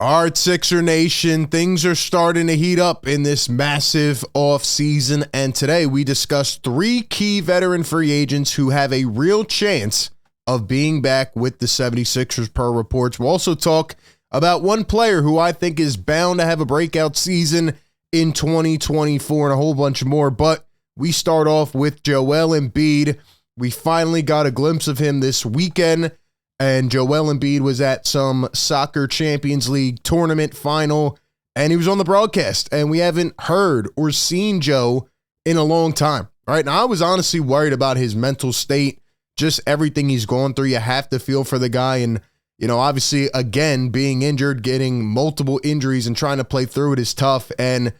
All right, Sixer Nation, things are starting to heat up in this massive offseason, and today we discuss three key veteran free agents who have a real chance of being back with the 76ers per reports. We'll also talk about one player who I think is bound to have a breakout season in 2024 and a whole bunch more, but we start off with Joel Embiid. We finally got a glimpse of him this weekend. And Joel Embiid was at some Soccer Champions League tournament final, and he was on the broadcast, and we haven't heard or seen Joe in a long time, right? Now, I was honestly worried about his mental state, just everything he's going through. You have to feel for the guy, and, obviously, again, being injured, getting multiple injuries and trying to play through it is tough, and,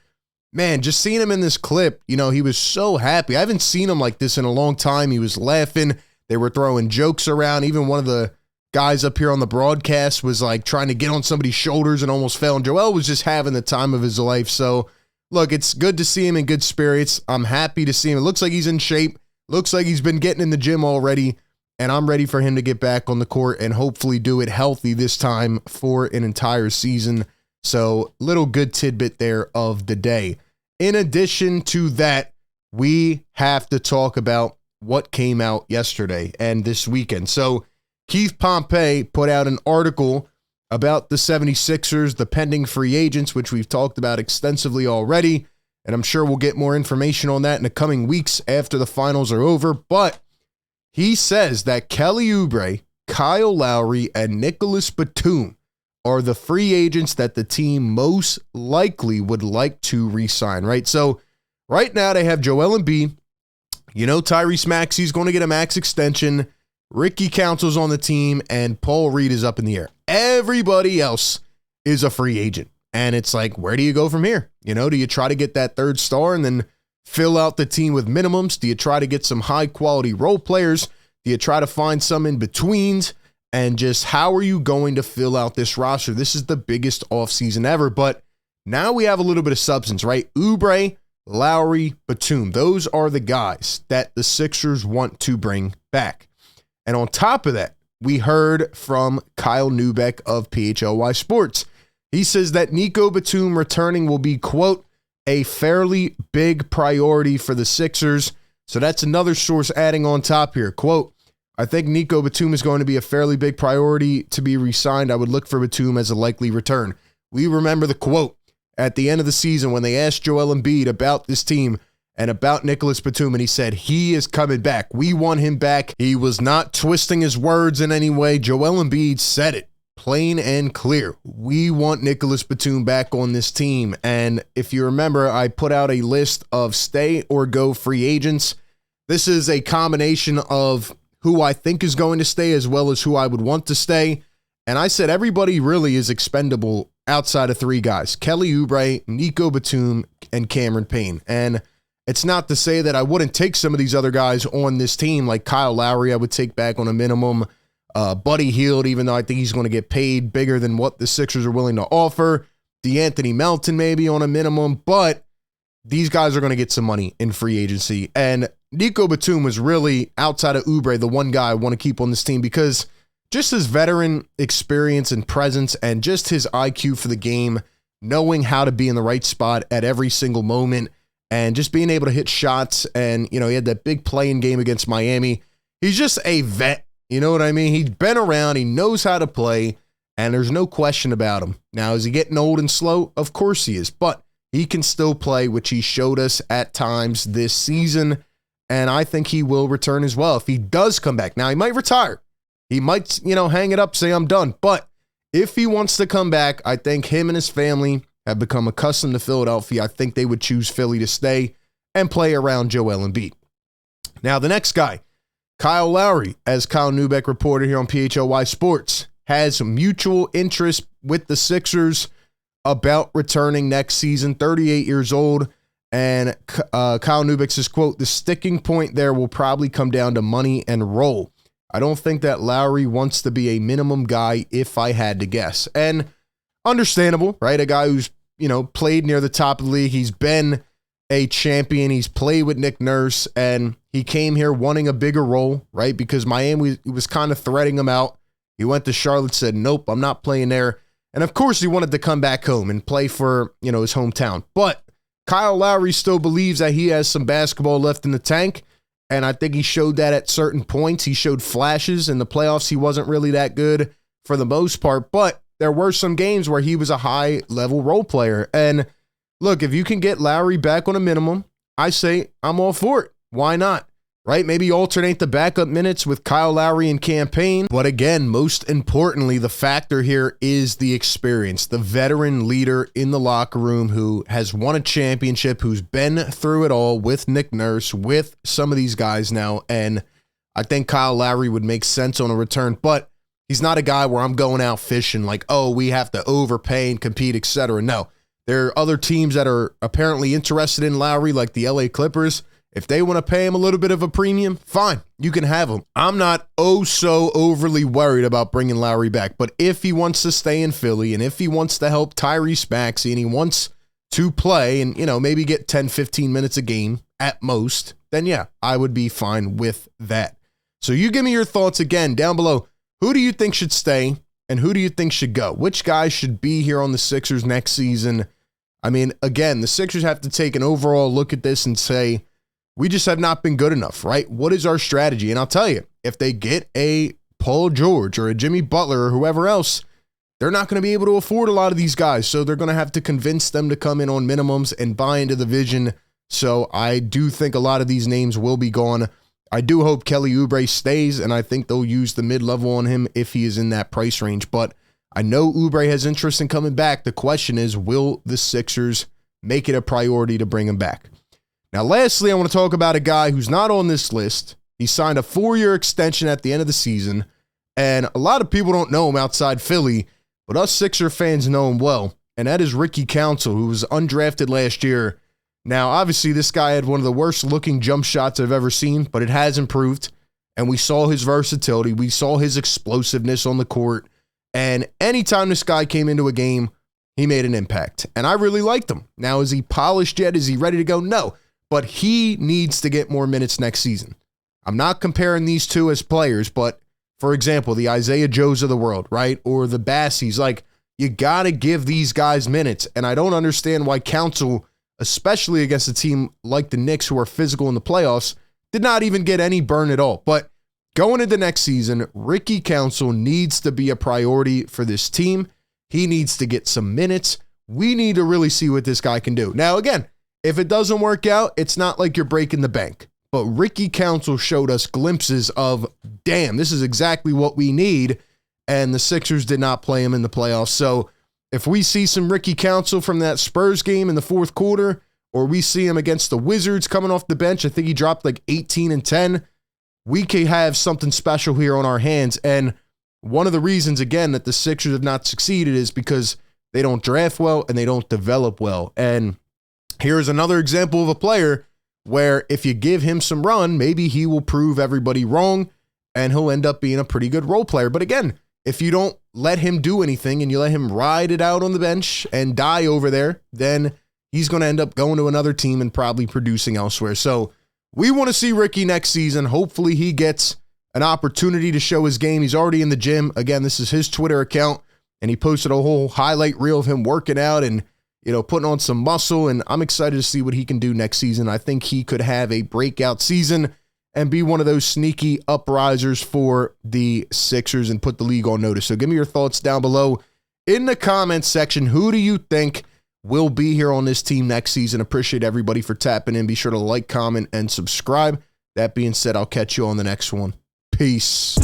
man, just seeing him in this clip, he was so happy. I haven't seen him like this in a long time. He was laughing. They were throwing jokes around. Even one of the guys up here on the broadcast was like trying to get on somebody's shoulders and almost fell. And Joel was just having the time of his life. So, look, it's good to see him in good spirits. I'm happy to see him. It looks like he's in shape. Looks like he's been getting in the gym already. And I'm ready for him to get back on the court and hopefully do it healthy this time for an entire season. So, little good tidbit there of the day. In addition to that, we have to talk about what came out yesterday and this weekend. So, Keith Pompey put out an article about the 76ers, the pending free agents, which we've talked about extensively already, and I'm sure we'll get more information on that in the coming weeks after the finals are over, but he says that Kelly Oubre, Kyle Lowry, and Nicholas Batum are the free agents that the team most likely would like to re-sign, right? So right now they have Joel Embiid, Tyrese Maxey's going to get a max extension, Ricky Council's on the team, and Paul Reed is up in the air. Everybody else is a free agent. And it's like, where do you go from here? Do you try to get that third star and then fill out the team with minimums? Do you try to get some high-quality role players? Do you try to find some in-betweens? And just how are you going to fill out this roster? This is the biggest offseason ever. But now we have a little bit of substance, right? Oubre, Lowry, Batum. Those are the guys that the Sixers want to bring back. And on top of that, we heard from Kyle Neubeck of PHLY Sports. He says that Nico Batum returning will be, quote, a fairly big priority for the Sixers. So that's another source adding on top here. Quote, I think Nico Batum is going to be a fairly big priority to be re-signed. I would look for Batum as a likely return. We remember the quote at the end of the season when they asked Joel Embiid about this team and about Nicholas Batum, and he said, he is coming back. We want him back. He was not twisting his words in any way. Joel Embiid said it plain and clear. We want Nicholas Batum back on this team. And if you remember, I put out a list of stay or go free agents. This is a combination of who I think is going to stay as well as who I would want to stay. And I said everybody really is expendable outside of three guys, Kelly Oubre, Nico Batum, and Cameron Payne. And it's not to say that I wouldn't take some of these other guys on this team, like Kyle Lowry, I would take back on a minimum. Buddy Hield, even though I think he's going to get paid bigger than what the Sixers are willing to offer. DeAnthony Melton maybe on a minimum, but these guys are going to get some money in free agency. And Nico Batum was really, outside of Oubre, the one guy I want to keep on this team because just his veteran experience and presence and just his IQ for the game, knowing how to be in the right spot at every single moment, and just being able to hit shots. And, he had that big playing game against Miami. He's just a vet. You know what I mean? He's been around. He knows how to play. And there's no question about him. Now, is he getting old and slow? Of course he is. But he can still play, which he showed us at times this season. And I think he will return as well if he does come back. Now, he might retire. He might, hang it up, say I'm done. But if he wants to come back, I think him and his family have become accustomed to Philadelphia. I think they would choose Philly to stay and play around Joel Embiid. Now, the next guy, Kyle Lowry, as Kyle Neubeck reported here on PHLY Sports, has mutual interest with the Sixers about returning next season, 38 years old. And Kyle Neubeck says, quote, the sticking point there will probably come down to money and role. I don't think that Lowry wants to be a minimum guy if I had to guess. And understandable, right? A guy who's, played near the top of the league. He's been a champion. He's played with Nick Nurse, and he came here wanting a bigger role, right? Because Miami was kind of threading him out. He went to Charlotte, said, nope, I'm not playing there. And of course, he wanted to come back home and play for, his hometown. But Kyle Lowry still believes that he has some basketball left in the tank. And I think he showed that at certain points. He showed flashes in the playoffs. He wasn't really that good for the most part, but there were some games where he was a high-level role player. And look, if you can get Lowry back on a minimum, I say I'm all for it. Why not? Right? Maybe alternate the backup minutes with Kyle Lowry and campaign. But again, most importantly, the factor here is the experience. The veteran leader in the locker room who has won a championship, who's been through it all with Nick Nurse, with some of these guys now. And I think Kyle Lowry would make sense on a return. But he's not a guy where I'm going out fishing like, oh, we have to overpay and compete, etc. No, there are other teams that are apparently interested in Lowry, like the LA Clippers. If they want to pay him a little bit of a premium, fine, you can have him. I'm not so overly worried about bringing Lowry back, but if he wants to stay in Philly and if he wants to help Tyrese Maxey and he wants to play and, maybe get 10, 15 minutes a game at most, then yeah, I would be fine with that. So you give me your thoughts again down below. Who do you think should stay and who do you think should go? Which guys should be here on the Sixers next season? I mean, again, the Sixers have to take an overall look at this and say, we just have not been good enough, right? What is our strategy? And I'll tell you, if they get a Paul George or a Jimmy Butler or whoever else, they're not going to be able to afford a lot of these guys. So they're going to have to convince them to come in on minimums and buy into the vision. So I do think a lot of these names will be gone. I do hope Kelly Oubre stays, and I think they'll use the mid-level on him if he is in that price range. But I know Oubre has interest in coming back. The question is, will the Sixers make it a priority to bring him back? Now, lastly, I want to talk about a guy who's not on this list. He signed a 4-year extension at the end of the season, and a lot of people don't know him outside Philly, but us Sixer fans know him well, and that is Ricky Council, who was undrafted last year. Now, obviously, this guy had one of the worst-looking jump shots I've ever seen, but it has improved, and we saw his versatility. We saw his explosiveness on the court, and anytime this guy came into a game, he made an impact, and I really liked him. Now, is he polished yet? Is he ready to go? No. But he needs to get more minutes next season. I'm not comparing these two as players, but for example, the Isaiah Joes of the world, right? Or the Bassies, like you got to give these guys minutes. And I don't understand why Council, especially against a team like the Knicks who are physical in the playoffs, did not even get any burn at all. But going into next season, Ricky Council needs to be a priority for this team. He needs to get some minutes. We need to really see what this guy can do. Now, again, if it doesn't work out, it's not like you're breaking the bank. But Ricky Council showed us glimpses of, damn, this is exactly what we need. And the Sixers did not play him in the playoffs. So if we see some Ricky Council from that Spurs game in the fourth quarter, or we see him against the Wizards coming off the bench, I think he dropped like 18 and 10, we could have something special here on our hands. And one of the reasons, again, that the Sixers have not succeeded is because they don't draft well and they don't develop well. And here's another example of a player where if you give him some run, maybe he will prove everybody wrong and he'll end up being a pretty good role player. But again, if you don't let him do anything and you let him ride it out on the bench and die over there, then he's going to end up going to another team and probably producing elsewhere. So we want to see Ricky next season. Hopefully he gets an opportunity to show his game. He's already in the gym. Again, this is his Twitter account, and he posted a whole highlight reel of him working out and putting on some muscle, and I'm excited to see what he can do next season. I think he could have a breakout season and be one of those sneaky uprisers for the Sixers and put the league on notice. So give me your thoughts down below in the comments section. Who do you think will be here on this team next season? Appreciate everybody for tapping in. Be sure to like, comment, and subscribe. That being said, I'll catch you on the next one. Peace.